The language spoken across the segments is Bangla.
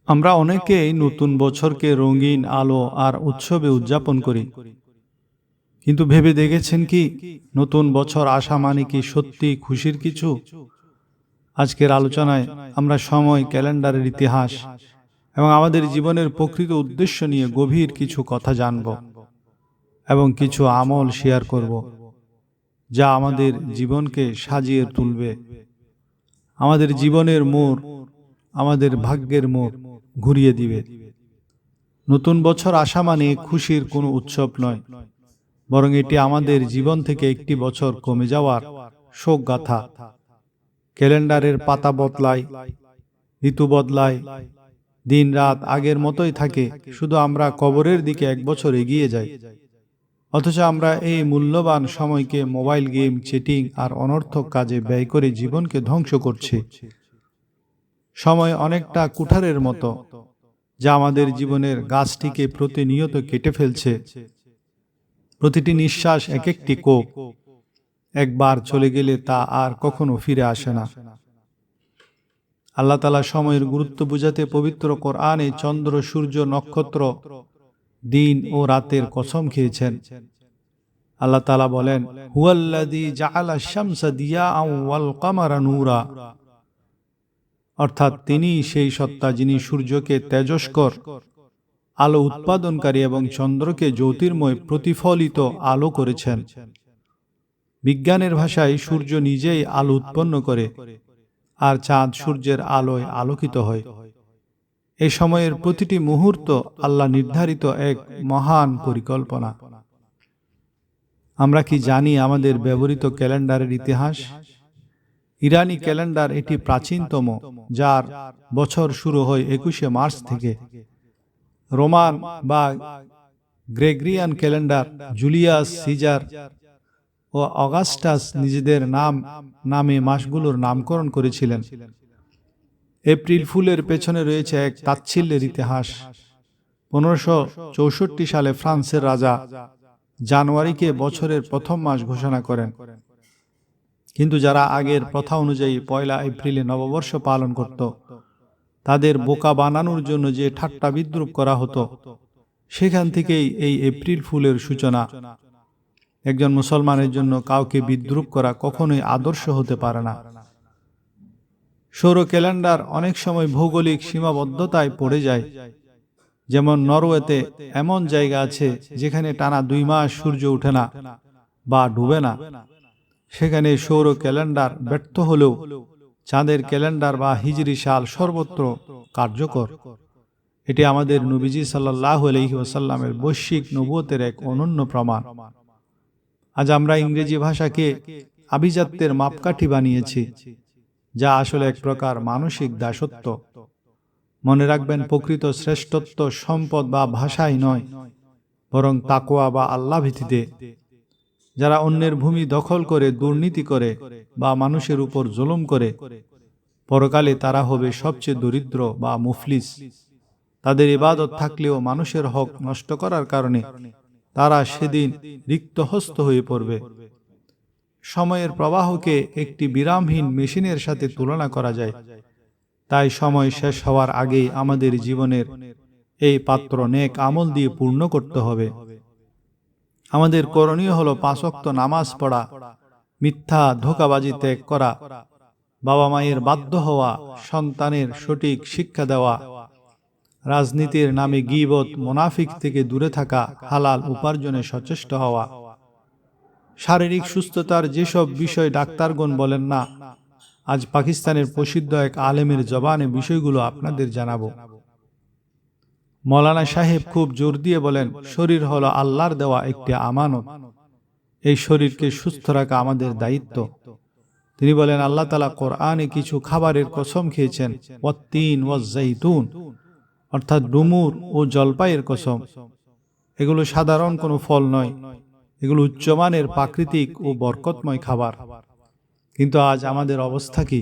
আমরা অনেকেই নতুন বছরকে রঙিন আলো আর উৎসবে উদযাপন করি, কিন্তু ভেবে দেখেছেন কি নতুন বছর আসা মানে কি সত্যি খুশির কিছু? আজকের আলোচনায় আমরা সময়, ক্যালেন্ডারের ইতিহাস এবং আমাদের জীবনের প্রকৃত উদ্দেশ্য নিয়ে গভীর কিছু কথা জানব এবং কিছু আমল শেয়ার করব, যা আমাদের জীবনকে সাজিয়ে তুলবে, আমাদের জীবনের মোড়, আমাদের ভাগ্যের মোড় ঘুরিয়ে দিবে। নতুন বছর আসা মানে খুশির কোনো উৎসব নয়, বরং এটি আমাদের জীবন থেকে একটি বছর কমে যাওয়ার শোক গাথা। ক্যালেন্ডারের পাতা বদলায়, ঋতু বদলায়, দিন রাত আগের মতোই থাকে, শুধু আমরা কবরের দিকে এক বছর এগিয়ে যাই। অথচ আমরা এই মূল্যবান সময়কে মোবাইল গেম, চিটিং আর অনর্থক কাজে ব্যয় করে জীবনকে ধ্বংস করছি। সময় অনেকটা কুঠারের মতো, যা আমাদের জীবনের গাছটিকে প্রতিনিয়ত কেটে ফেলছে। প্রতিটি নিঃশ্বাস এক একটি কোপ, একবার চলে গেলে তা আর কখনো ফিরে আসে না। আল্লাহ তাআলা সময়ের গুরুত্ব বুঝাতে পবিত্র কোরআনে চন্দ্র, সূর্য, নক্ষত্র, দিন ও রাতের কসম খেয়েছেন। আল্লাহ তাআলা বলেন, হুয়াল্লাযী জাআলা শামসা দিয়াআন ওয়াল কামারা নূরা, অর্থাৎ তিনি সেই সত্তা যিনি সূর্যকে তেজস্কর আলো উৎপাদনকারী এবং চন্দ্রকে জ্যোতির্ময় প্রতিফলিত আলো করেছেন। বিজ্ঞানের ভাষায় সূর্য নিজেই আলো উৎপন্ন করে, আর চাঁদ সূর্যের আলোয় আলোকিত হয়। এই সময়ের প্রতিটি মুহূর্ত আল্লাহ নির্ধারিত এক মহান পরিকল্পনা। আমরা কি জানি আমাদের ব্যবহৃত ক্যালেন্ডারের ইতিহাস? ইরানি ক্যালেন্ডার এটি প্রাচীনতম, যার বছর শুরু হয় 21শে মার্চ থেকে। রোমান বা গ্রেগরিয়ান ক্যালেন্ডার জুলিয়াস সিজার ও অগাস্টাস নিজেদের নামে মাসগুলোর নামকরণ করেছিলেন। এপ্রিল ফুলের পেছনে রয়েছে এক তাচ্ছিল্যের ইতিহাস। 1564 সালে ফ্রান্সের রাজা জানুয়ারিকে বছরের প্রথম মাস ঘোষণা করেন, কিন্তু যারা আগের প্রথা অনুযায়ী 1 এপ্রিলে নববর্ষ পালন করত, তাদের বোকা বানানোর জন্য যে ঠাট্টা বিদ্রূপ করা হতো, সেখান থেকেই এই এপ্রিল ফুলের সূচনা। একজন মুসলমানের জন্য কাউকে বিদ্রূপ করা কখনোই আদর্শ হতে পারে না। সৌর ক্যালেন্ডার অনেক সময় ভৌগোলিক সীমাবদ্ধতায় পড়ে যায়। যেমন নরওয়েতে এমন জায়গা আছে যেখানে টানা 2 মাস সূর্য ওঠে না বা ডুবে না। সেখানে সৌর ক্যালেন্ডার ব্যর্থ হলেও চাঁদের ক্যালেন্ডার বা হিজরি সাল সর্বত্র কার্যকর। এটি আমাদের নবীজি সাল্লাল্লাহু আলাইহি ওয়াসাল্লামের বৈশ্বিক নবুয়তের এক অনন্য প্রমাণ। আজ আমরা ইংরেজি ভাষাকে আভিজাত্যের মাপকাঠি বানিয়েছি, যা আসলে এক প্রকার মানসিক দাসত্ব। মনে রাখবেন, প্রকৃত শ্রেষ্ঠত্ব সম্পদ বা ভাষায় নয়, বরং তাকওয়া বা আল্লাহ ভীতিতে। যারা অন্যের ভূমি দখল করে, দুর্নীতি করে বা মানুষের উপর জুলুম করে, পরকালে তারা হবে সবচেয়ে দরিদ্র বা মুফলিস। তাদের ইবাদত থাকলেও মানুষের হক নষ্ট করার কারণে তারা সেদিন রিক্তহস্ত হয়ে পড়বে। সময়ের প্রবাহকে একটি বিরামহীন মেশিনের সাথে তুলনা করা যায়। তাই সময় শেষ হওয়ার আগেই আমাদের জীবনের এই পাত্র নেক আমল দিয়ে পূর্ণ করতে হবে। আমাদের করণীয় হলো 5 ওয়াক্ত নামাজ পড়া, মিথ্যা ধোঁকাবাজি ত্যাগ করা, বাবা মায়ের বাধ্য হওয়া, সন্তানের সঠিক শিক্ষা দেওয়া, রাজনীতির নামে গীবত, মুনাফিক থেকে দূরে থাকা, হালাল উপার্জনে সচেষ্ট হওয়া। শারীরিক সুস্থতার যেসব বিষয় ডাক্তারগণ বলেন না, আজ পাকিস্তানের প্রসিদ্ধ এক আলেমের জবানে বিষয়গুলো আপনাদের জানাবো। মৌলানা সাহেব খুব জোর দিয়ে বলেন, শরীর হলো আল্লাহর দেওয়া একটি আমানত। এই শরীরকে সুস্থ রাখা আমাদের দায়িত্ব। তিনি বলেন, আল্লাহ তাআলা কোরআনে কিছু খাবারের কসম খেয়েছেন, ওয়াত্তিন ওয়াজ্জাইতুন, অর্থাৎ ডুমুর ও জলপাইয়ের কসম। এগুলো সাধারণ কোনো ফল নয়, এগুলো উচ্চমানের প্রাকৃতিক ও বরকতময় খাবার। কিন্তু আজ আমাদের অবস্থা কি?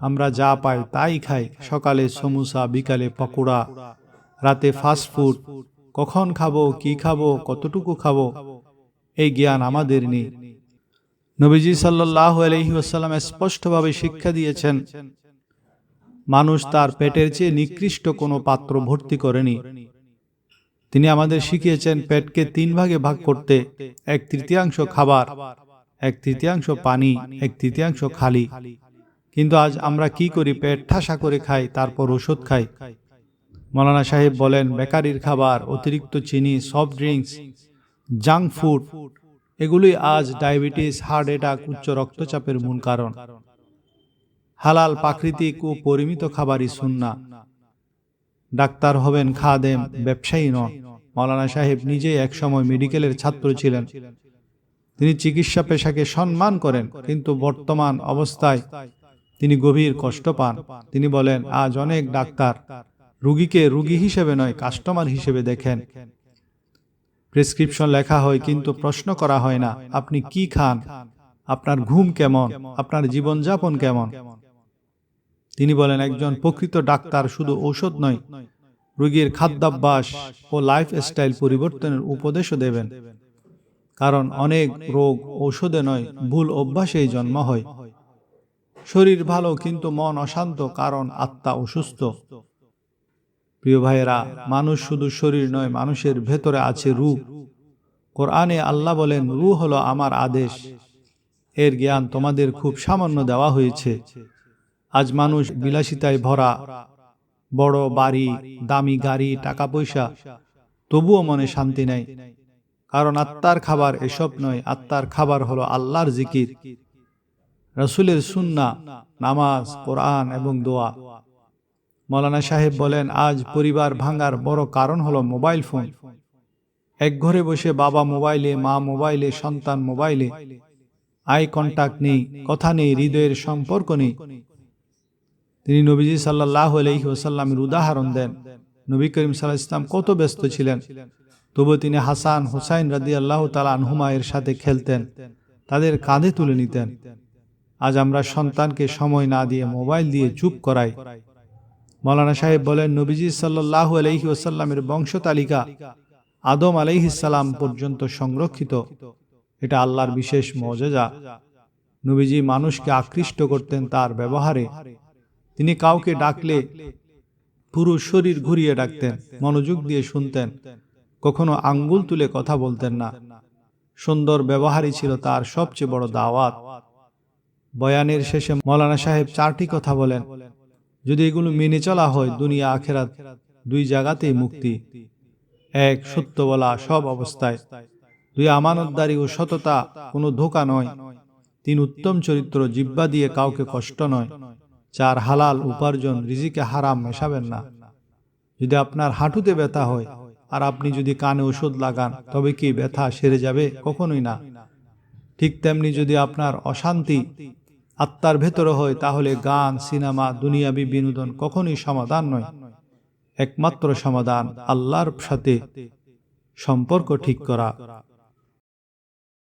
আমরা যা পাই তাই খাই। সকালে সমুসা, বিকালে পকোড়া, রাতে ফাস্ট ফুড। কখন খাবো, কি খাবো, কতটুকু খাবো, এই জ্ঞান আমাদের নেই। নবীজি সাল্লাল্লাহু আলাইহি ওয়াসাল্লাম স্পষ্টভাবে শিক্ষা দিয়েছেন, মানুষ তার পেটের চেয়ে নিকৃষ্ট কোনো পাত্র ভর্তি করেনি। তিনি আমাদের শিখিয়েছেন পেটকে 3 ভাগে ভাগ করতে, 1/3 খাবার, 1/3 পানি, 1/3 খালি। কিন্তু আজ আমরা কি করি? পেট ঠাসা করে খাই, তারপর ওষুধ খাই। মৌলানা সাহেব বলেন, বেকারির খাবার, অতিরিক্ত চিনি, সফট ড্রিঙ্কস, জাঙ্ক ফুড, এগুলোই আজ ডায়াবেটিস, হার্ট অ্যাটাক, উচ্চ রক্তচাপের মূল কারণ। হালাল, প্রাকৃতিক ও পরিমিত খাবারই সুন্নাহ। ডাক্তার হবেন, খাদেম, ব্যবসায়ী নন। মৌলানা সাহেব নিজেই একসময় মেডিকেলের ছাত্র ছিলেন। তিনি চিকিৎসা পেশাকে সম্মান করেন, কিন্তু বর্তমান অবস্থায় তিনি গভীর কষ্ট পান। তিনি বলেন, আজ অনেক ডাক্তার রোগীকে রোগী হিসেবে নয়, কাস্টমার হিসেবে দেখেন। প্রেসক্রিপশন লেখা হয়, কিন্তু প্রশ্ন করা হয় না, আপনি কি খান, আপনার ঘুম কেমন, আপনার জীবনযাপন কেমন। তিনি বলেন, একজন প্রকৃত ডাক্তার শুধু ঔষধ নয়, রোগীর খাদ্যাভ্যাস ও লাইফস্টাইল পরিবর্তনের উপদেশও দেবেন। কারণ অনেক রোগ ঔষধে নয়, ভুল অভ্যাসেই জন্ম হয়। শরীর ভালো কিন্তু মন অশান্ত, কারণ আত্মা অসুস্থ। প্রিয় ভাইয়েরা, মানুষ শুধু শরীর নয়, মানুষের ভেতরে আছে রূহ। কোরআনে আল্লাহ বলেন, রূহ হলো আমার আদেশ। এর জ্ঞান তোমাদের খুব সামান্য দেওয়া হয়েছে। আজ মানুষ বিলাসিতায় ভরা, বড় বাড়ি, দামি গাড়ি, টাকা পয়সা, তবুও মনে শান্তি নেই। কারণ আত্মার খাবার এসব নয়, আত্মার খাবার হলো আল্লাহর জিকির, রাসূলের সুন্নাহ, নামাজ, কোরআন এবং দোয়া। মৌলানা সাহেব বলেন, আজ পরিবার ভাঙার বড় কারণ হলো মোবাইল ফোন। এক ঘরে বসে বাবা মোবাইলে, মা মোবাইলে, সন্তান মোবাইলে, আই কন্টাক্ট নেই, কথা নেই, হৃদয়ের সম্পর্ক নেই। তিনি নবীজি সাল্লাল্লাহু আলাইহি ওয়াসাল্লামের উদাহরণ দেন। নবী করিম সাল্লাল্লাহু আলাইহি ওয়াসাল্লাম কত ব্যস্ত ছিলেন, তবু তিনি হাসান, হুসাইন রাদিয়াল্লাহু তাআলা আনহুমা এর সাথে খেলতেন, তাদের কাঁধে তুলে নিতেন। আজ আমরা সন্তানকে সময় না দিয়ে মোবাইল দিয়ে চুপ করাই। মৌলানা সাহেব বলেন, নবীজি সাল্লাল্লাহু আলাইহি ওয়াসাল্লামের বংশ তালিকা আদম আলাইহিস সালাম পর্যন্ত সংরক্ষিত। এটা আল্লাহর বিশেষ মুজিজা। নবীজি মানুষকে আকৃষ্ট করতেন তার ব্যবহারে। তিনি কাউকে ডাকলে পুরো শরীর ঘুরিয়ে ডাকতেন, মনোযোগ দিয়ে শুনতেন, কখনো আঙ্গুল তুলে কথা বলতেন না। সুন্দর ব্যবহারই ছিল তার সবচেয়ে বড় দাওয়াত। বয়ানের শেষে মৌলানা সাহেব 4টি কথা বলেন, যদি এগুলো মেনে চলা হয়, দুনিয়া আখেরাত 2 জায়গাতেই মুক্তি। 1. সত্য বলা সব অবস্থায়। 2. আমানতদারি ও সততা, কোনো ধোঁকা নয়। 3. উত্তম চরিত্র, জিহ্বা দিয়ে কাউকে কষ্ট নয়। 4. হালাল উপার্জন, রিজিকে হারাম মেশাবেন না। যদি আপনার হাঁটুতে ব্যথা হয় আর আপনি যদি কানে ওষুধ লাগান, তবে কি ব্যথা সেরে যাবে? কখনোই না। ঠিক তেমনি যদি আপনার অশান্তি আত্মার ভেতরে হয়, তাহলে গান, সিনেমা, দুনিয়াবি বিনোদন কখনোই সমাধান নয়। একমাত্র সমাধান আল্লাহর সাথে সম্পর্ক ঠিক করা।